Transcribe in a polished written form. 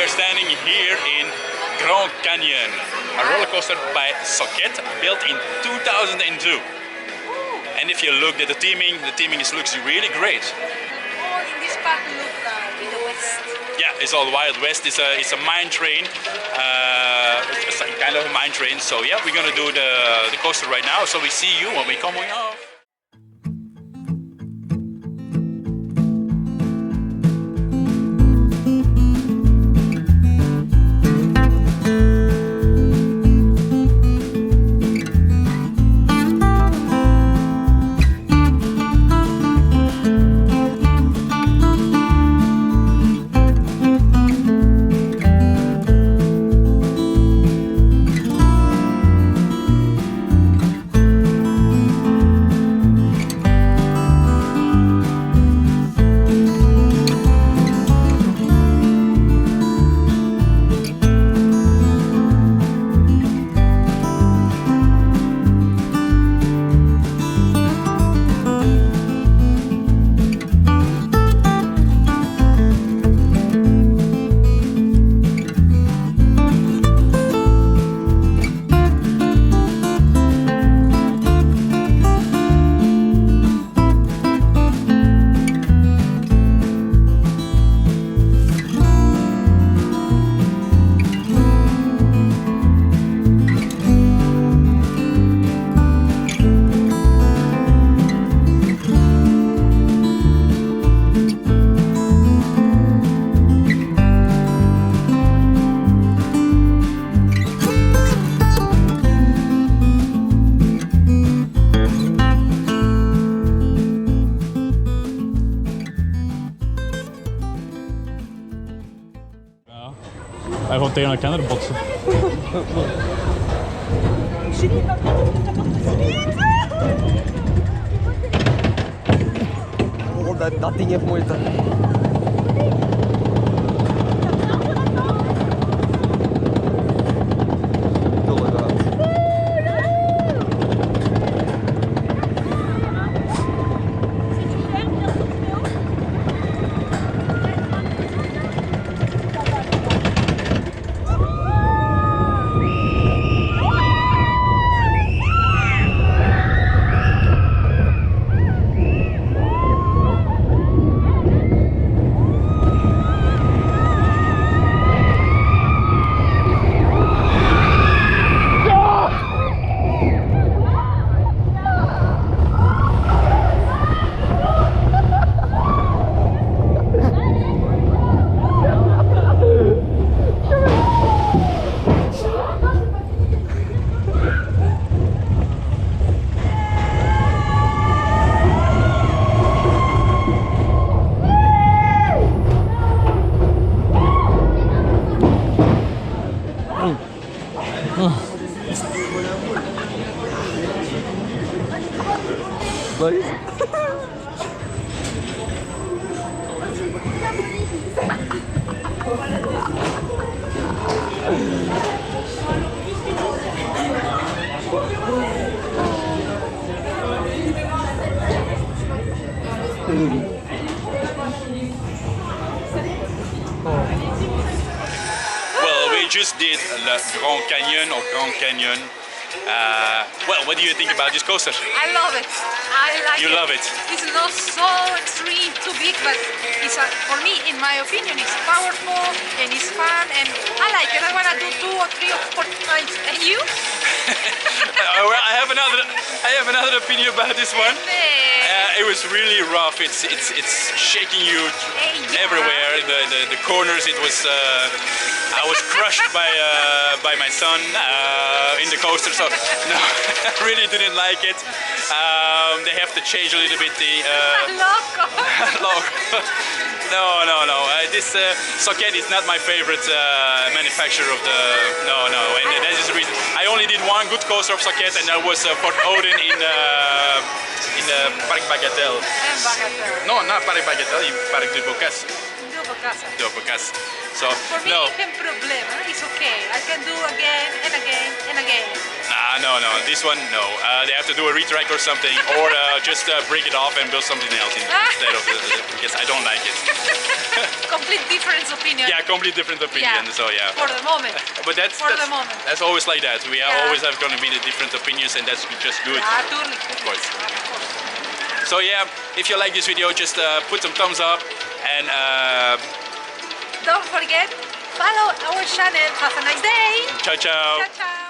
are standing here in Gran Cañón, a roller coaster by Socket, built in 2002. And if you look at the theming looks really great. All in this part look in the west. Yeah, it's all Wild West. It's a mine train, it's a kind of a mine train. So yeah, we're gonna do the coaster right now. So we see you when we coming off. Hij gewoon tegen elkaar botsen. Oh, dat ding heeft moeite. Well, we just did the Gran Cañón or Gran Cañón. Well, what do you think about this coaster? I love it. I like You it. love it? It's not so extreme, too big, but it's for me, in my opinion, it's powerful and it's fun, and I like it. I want to do 2 or 3 or 4 times. And you? Well, I have another opinion about this one. It was really rough. It's shaking you everywhere. The corners. It was. I was crushed by my son in the coaster. So no, I really didn't like it. They have to change a little bit the. Loco. No. This Socket is not my favorite manufacturer of the. No. And that is the reason. I only did one good coaster of Socket, and that was Fort Odin in Parc Bagatelle. No, not Parc Bagatelle, in Parc de Bocas. De Bocas. So, for me, no. it's problem. It's okay. I can do again and again and again. No. This one, no. They have to do a retrack or something, or just break it off and build something else instead of because I don't like it. complete different opinion. Yeah, complete different opinion. Yeah. So yeah. For the moment. But that's For the moment. That's always like that. We are Yeah. always have going to be the different opinions, and that's just good. Yeah, totally. Of course. So yeah, if you like this video, just put some thumbs up, and Don't forget, follow our channel. Have a nice day. ciao ciao. Ciao, ciao.